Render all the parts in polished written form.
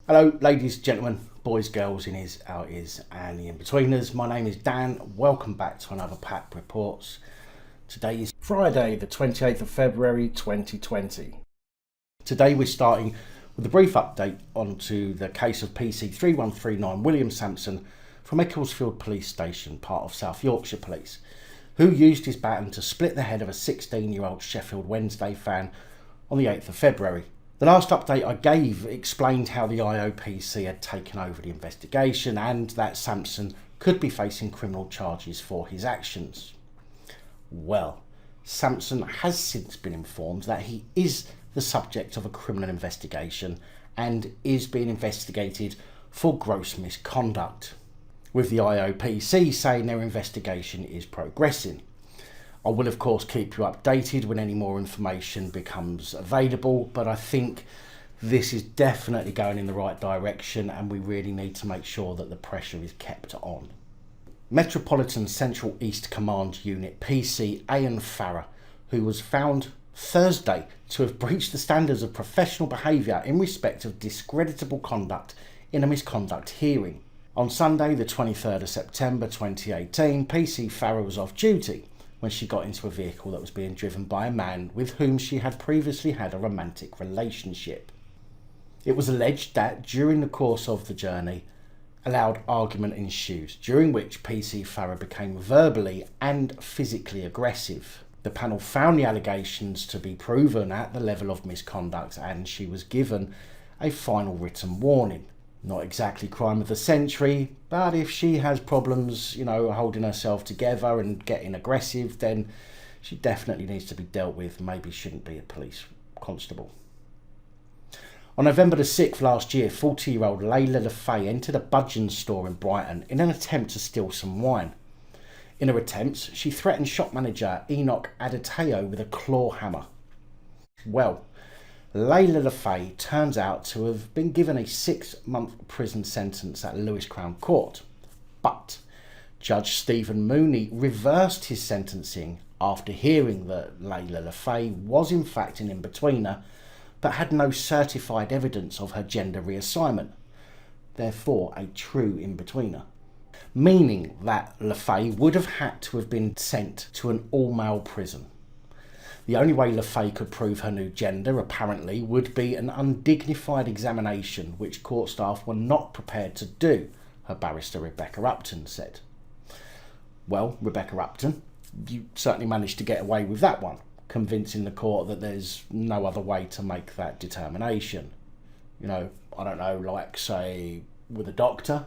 Hello ladies, gentlemen, boys, girls, in his, out his and the in-betweeners. My name is Dan. Welcome back to another PAP Reports. Today is Friday the 28th of February 2020. Today we're starting with a brief update onto the case of PC 3139 William Sampson from Ecclesfield Police Station, part of South Yorkshire Police, who used his baton to split the head of a 16-year-old Sheffield Wednesday fan on the 8th of February. The last update I gave explained how the IOPC had taken over the investigation and that Sampson could be facing criminal charges for his actions. Well, Sampson has since been informed that he is the subject of a criminal investigation and is being investigated for gross misconduct, with the IOPC saying their investigation is progressing. I will of course keep you updated when any more information becomes available, but I think this is definitely going in the right direction and we really need to make sure that the pressure is kept on. Metropolitan Central East Command Unit PC Ayan Farah, who was found Thursday to have breached the standards of professional behaviour in respect of discreditable conduct in a misconduct hearing. On Sunday the 23rd of September 2018, PC Farah was off duty when she got into a vehicle that was being driven by a man with whom she had previously had a romantic relationship. It was alleged that during the course of the journey, a loud argument ensued, during which PC Farah became verbally and physically aggressive. The panel found the allegations to be proven at the level of misconduct and she was given a final written warning. Not exactly crime of the century, but if she has problems, holding herself together and getting aggressive, then she definitely needs to be dealt with. Maybe shouldn't be a police constable. On November the 6th last year, 40-year-old Leila le Fay entered a Budgeons store in Brighton in an attempt to steal some wine. In her attempts, she threatened shop manager Enoch Adeteyo with a claw hammer. Well, Leila le Fay turns out to have been given a 6-month prison sentence at Lewes Crown Court, but Judge Stephen Mooney reversed his sentencing after hearing that Leila le Fay was in fact an in-betweener but had no certified evidence of her gender reassignment, therefore a true in-betweener, meaning that le Fay would have had to have been sent to an all-male prison. The only way le Fay could prove her new gender, apparently, would be an undignified examination, which court staff were not prepared to do, her barrister Rebecca Upton said. Well, Rebecca Upton, you certainly managed to get away with that one, convincing the court that there's no other way to make that determination. I don't know, like, say, with a doctor.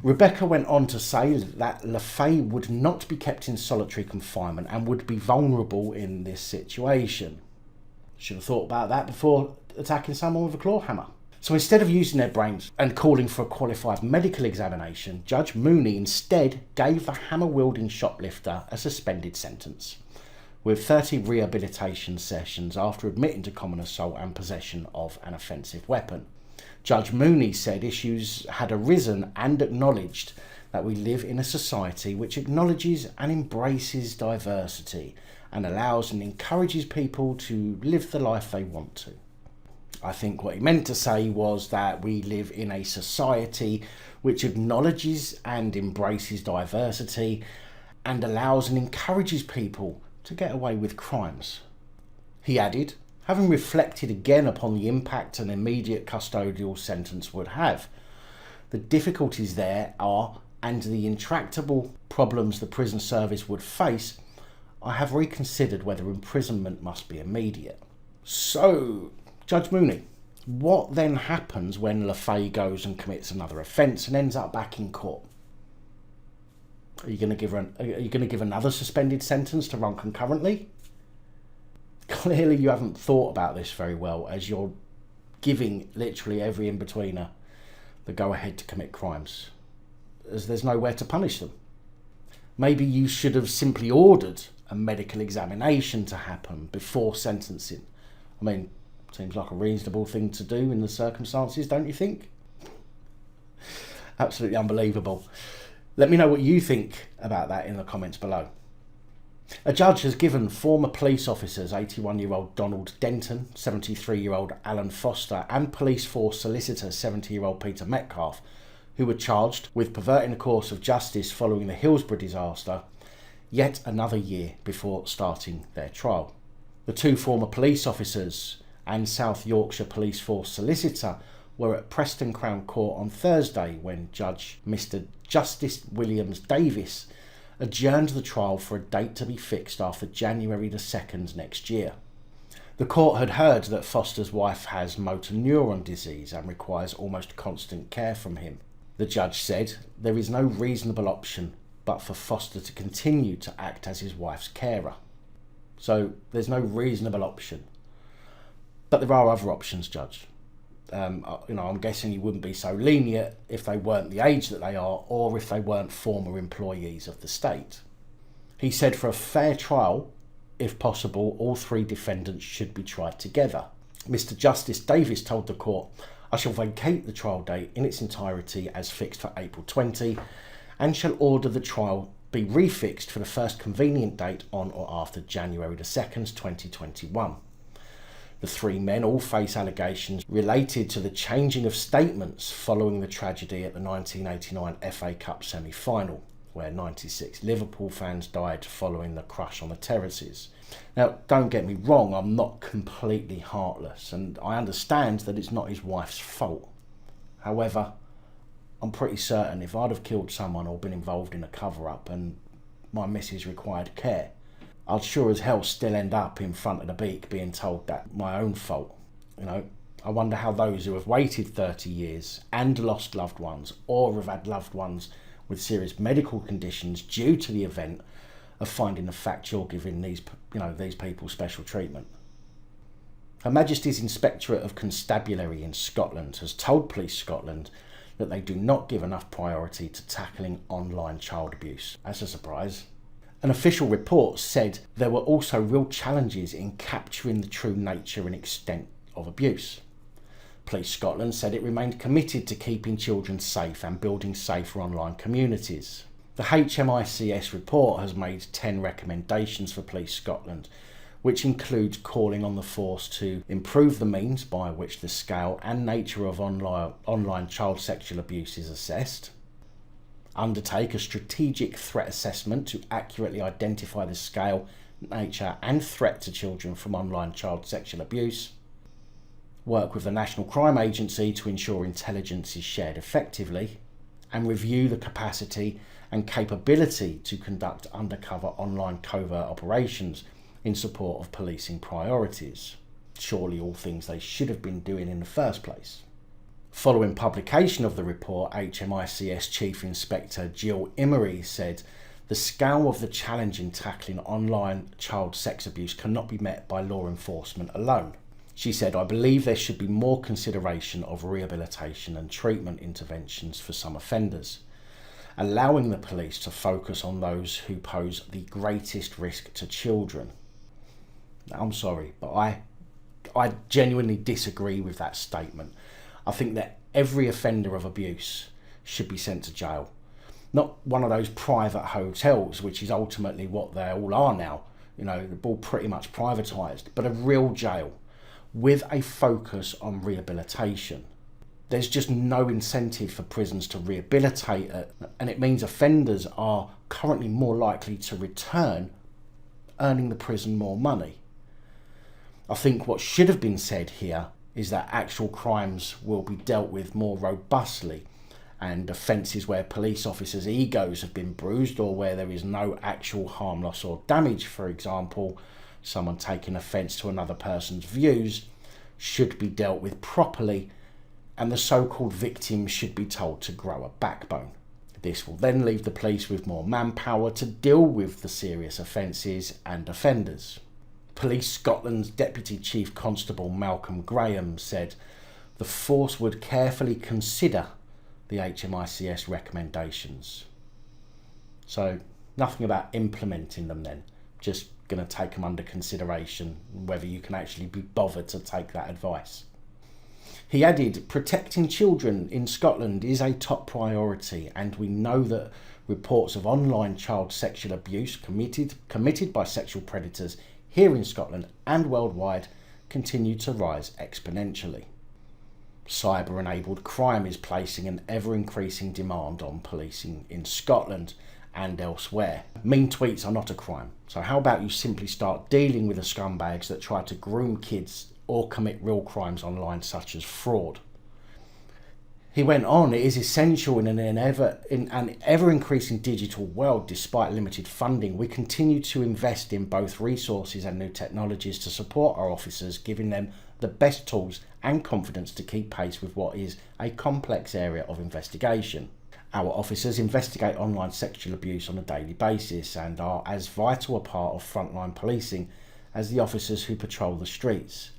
Rebecca went on to say that le Fay would not be kept in solitary confinement and would be vulnerable in this situation. Should have thought about that before attacking someone with a claw hammer. So instead of using their brains and calling for a qualified medical examination, Judge Mooney instead gave the hammer-wielding shoplifter a suspended sentence, with 30 rehabilitation sessions after admitting to common assault and possession of an offensive weapon. Judge Mooney said issues had arisen and acknowledged that we live in a society which acknowledges and embraces diversity and allows and encourages people to live the life they want to. I think what he meant to say was that we live in a society which acknowledges and embraces diversity and allows and encourages people to get away with crimes. He added, having reflected again upon the impact an immediate custodial sentence would have, the difficulties there are and the intractable problems the prison service would face, I have reconsidered whether imprisonment must be immediate. So, Judge Mooney, what then happens when le Fay goes and commits another offence and ends up back in court? Are you going to give another suspended sentence to run concurrently? Clearly you haven't thought about this very well, as you're giving literally every in-betweener the go-ahead to commit crimes, as there's nowhere to punish them. Maybe you should have simply ordered a medical examination to happen before sentencing. Seems like a reasonable thing to do in the circumstances, don't you think? Absolutely unbelievable. Let me know what you think about that in the comments below. A judge has given former police officers 81-year-old Donald Denton, 73-year-old Alan Foster and police force solicitor 70-year-old Peter Metcalfe, who were charged with perverting the course of justice following the Hillsborough disaster, yet another year before starting their trial. The two former police officers and South Yorkshire police force solicitor were at Preston Crown Court on Thursday when Judge Mr Justice William Davis adjourned the trial for a date to be fixed after January the 2nd next year. The court had heard that Foster's wife has motor neuron disease and requires almost constant care from him. The judge said there is no reasonable option but for Foster to continue to act as his wife's carer. So there's no reasonable option. But there are other options, Judge. I'm guessing you wouldn't be so lenient if they weren't the age that they are or if they weren't former employees of the state. He said for a fair trial, if possible, all three defendants should be tried together. Mr Justice Davis told the court, "I shall vacate the trial date in its entirety as fixed for April 20 and shall order the trial be refixed for the first convenient date on or after January the 2nd, 2021. The three men all face allegations related to the changing of statements following the tragedy at the 1989 FA Cup semi-final, where 96 Liverpool fans died following the crush on the terraces. Now, don't get me wrong, I'm not completely heartless, and I understand that it's not his wife's fault. However, I'm pretty certain if I'd have killed someone or been involved in a cover-up and my missus required care, I'd sure as hell still end up in front of the beak being told that my own fault. I wonder how those who have waited 30 years and lost loved ones or have had loved ones with serious medical conditions due to the event are finding the fact you're giving these people special treatment. Her Majesty's Inspectorate of Constabulary in Scotland has told Police Scotland that they do not give enough priority to tackling online child abuse. That's a surprise. An official report said there were also real challenges in capturing the true nature and extent of abuse. Police Scotland said it remained committed to keeping children safe and building safer online communities. The HMICS report has made 10 recommendations for Police Scotland, which include calling on the force to improve the means by which the scale and nature of online child sexual abuse is assessed, undertake a strategic threat assessment to accurately identify the scale, nature and threat to children from online child sexual abuse, work with the National Crime Agency to ensure intelligence is shared effectively, and review the capacity and capability to conduct undercover online covert operations in support of policing priorities. Surely all things they should have been doing in the first place. Following publication of the report, HMICS Chief Inspector Jill Emery said, "The scale of the challenge in tackling online child sex abuse cannot be met by law enforcement alone." She said, "I believe there should be more consideration of rehabilitation and treatment interventions for some offenders, allowing the police to focus on those who pose the greatest risk to children." Now, I'm sorry, but I genuinely disagree with that statement. I think that every offender of abuse should be sent to jail. Not one of those private hotels, which is ultimately what they all are now. They're all pretty much privatised, but a real jail with a focus on rehabilitation. There's just no incentive for prisons to rehabilitate it, and it means offenders are currently more likely to return, earning the prison more money. I think what should have been said here is that actual crimes will be dealt with more robustly, and offences where police officers' egos have been bruised or where there is no actual harm, loss or damage, for example, someone taking offence to another person's views, should be dealt with properly, and the so-called victims should be told to grow a backbone. This will then leave the police with more manpower to deal with the serious offences and offenders. Police Scotland's Deputy Chief Constable Malcolm Graham said the force would carefully consider the HMICS recommendations. So nothing about implementing them then, just going to take them under consideration, whether you can actually be bothered to take that advice. He added, "Protecting children in Scotland is a top priority, and we know that reports of online child sexual abuse committed by sexual predators here in Scotland and worldwide continue to rise exponentially. Cyber-enabled crime is placing an ever-increasing demand on policing in Scotland and elsewhere. Mean tweets are not a crime, so how about you simply start dealing with the scumbags that try to groom kids or commit real crimes online such as fraud. He went on, it is essential in an ever-increasing digital world. Despite limited funding, we continue to invest in both resources and new technologies to support our officers, giving them the best tools and confidence to keep pace with what is a complex area of investigation. Our officers investigate online sexual abuse on a daily basis and are as vital a part of frontline policing as the officers who patrol the streets.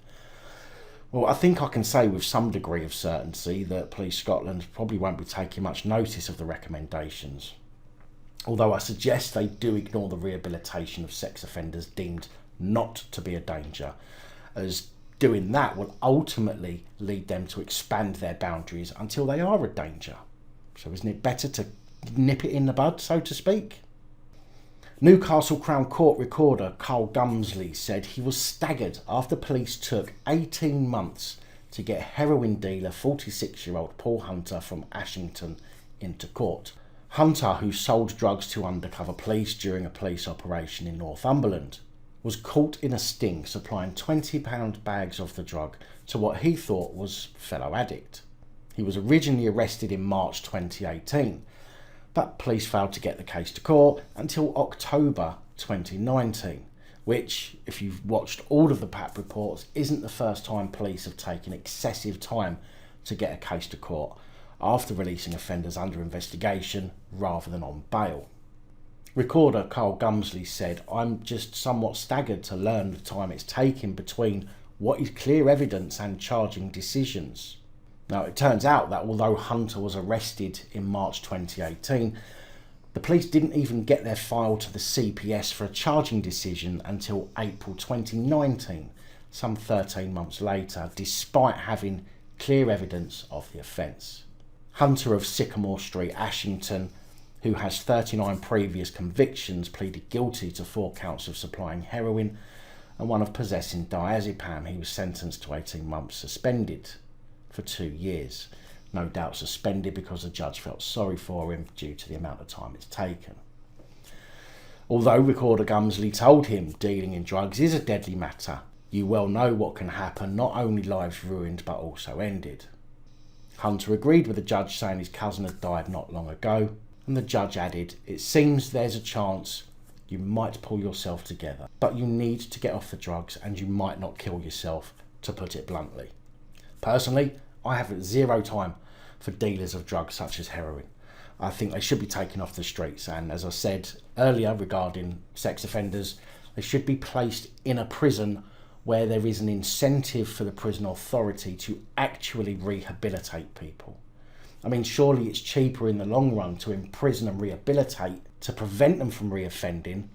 Well, I think I can say with some degree of certainty that Police Scotland probably won't be taking much notice of the recommendations, although I suggest they do ignore the rehabilitation of sex offenders deemed not to be a danger, as doing that will ultimately lead them to expand their boundaries until they are a danger. So isn't it better to nip it in the bud, so to speak? Newcastle Crown Court recorder Carl Gumsley said he was staggered after police took 18 months to get heroin dealer 46-year-old Paul Hunter from Ashington into court. Hunter, who sold drugs to undercover police during a police operation in Northumberland, was caught in a sting supplying £20 bags of the drug to what he thought was fellow addict. He was originally arrested in March 2018, but police failed to get the case to court until October 2019, which, if you've watched all of the PAP reports, isn't the first time police have taken excessive time to get a case to court after releasing offenders under investigation rather than on bail. Recorder Carl Gumsley said, "I'm just somewhat staggered to learn the time it's taken between what is clear evidence and charging decisions." Now, it turns out that although Hunter was arrested in March 2018, the police didn't even get their file to the CPS for a charging decision until April 2019, some 13 months later, despite having clear evidence of the offence. Hunter of Sycamore Street, Ashington, who has 39 previous convictions, pleaded guilty to 4 counts of supplying heroin and 1 of possessing diazepam. He was sentenced to 18 months suspended for 2 years. No doubt suspended because the judge felt sorry for him due to the amount of time it's taken. Although Recorder Gumsley told him dealing in drugs is a deadly matter, you well know what can happen, not only lives ruined but also ended. Hunter agreed with the judge, saying his cousin had died not long ago, and the judge added, "It seems there's a chance you might pull yourself together, but you need to get off the drugs and you might not kill yourself, to put it bluntly." Personally, I have zero time for dealers of drugs such as heroin. I think they should be taken off the streets, and as I said earlier regarding sex offenders, they should be placed in a prison where there is an incentive for the prison authority to actually rehabilitate people. I mean, surely it's cheaper in the long run to imprison and rehabilitate to prevent them from reoffending,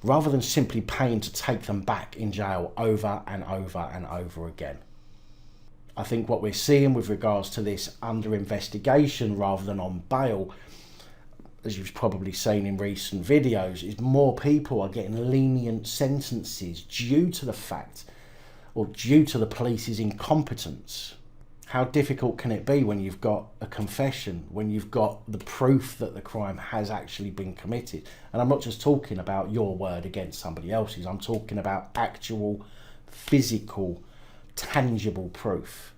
rather than simply paying to take them back in jail over and over and over again. I think what we're seeing with regards to this under investigation rather than on bail, as you've probably seen in recent videos, is more people are getting lenient sentences due to the fact, or due to the police's incompetence. How difficult can it be when you've got a confession, when you've got the proof that the crime has actually been committed? And I'm not just talking about your word against somebody else's, I'm talking about actual, physical, tangible proof.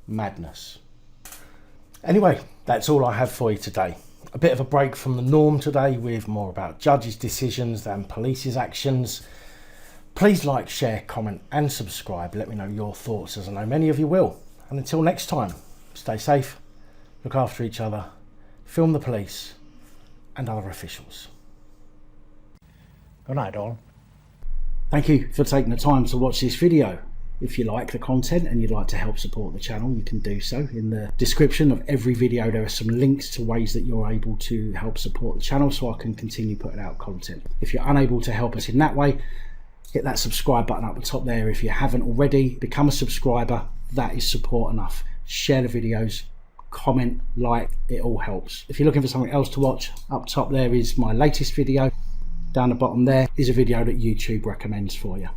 Madness. Anyway, that's all I have for you today. A bit of a break from the norm today, with more about judges' decisions than police's actions. Please like, share, comment and subscribe. Let me know your thoughts, as I know many of you will. And until next time, stay safe, look after each other, film the police and other officials. Good night, all. Thank you for taking the time to watch this video. If you like the content and you'd like to help support the channel, you can do so. In the description of every video there are some links to ways that you're able to help support the channel so I can continue putting out content. If you're unable to help us in that way, hit that subscribe button up the top there. If you haven't already, become a subscriber. That is support enough. Share the videos, comment, like, it all helps. If you're looking for something else to watch, up top there is my latest video. Down the bottom there is a video that YouTube recommends for you.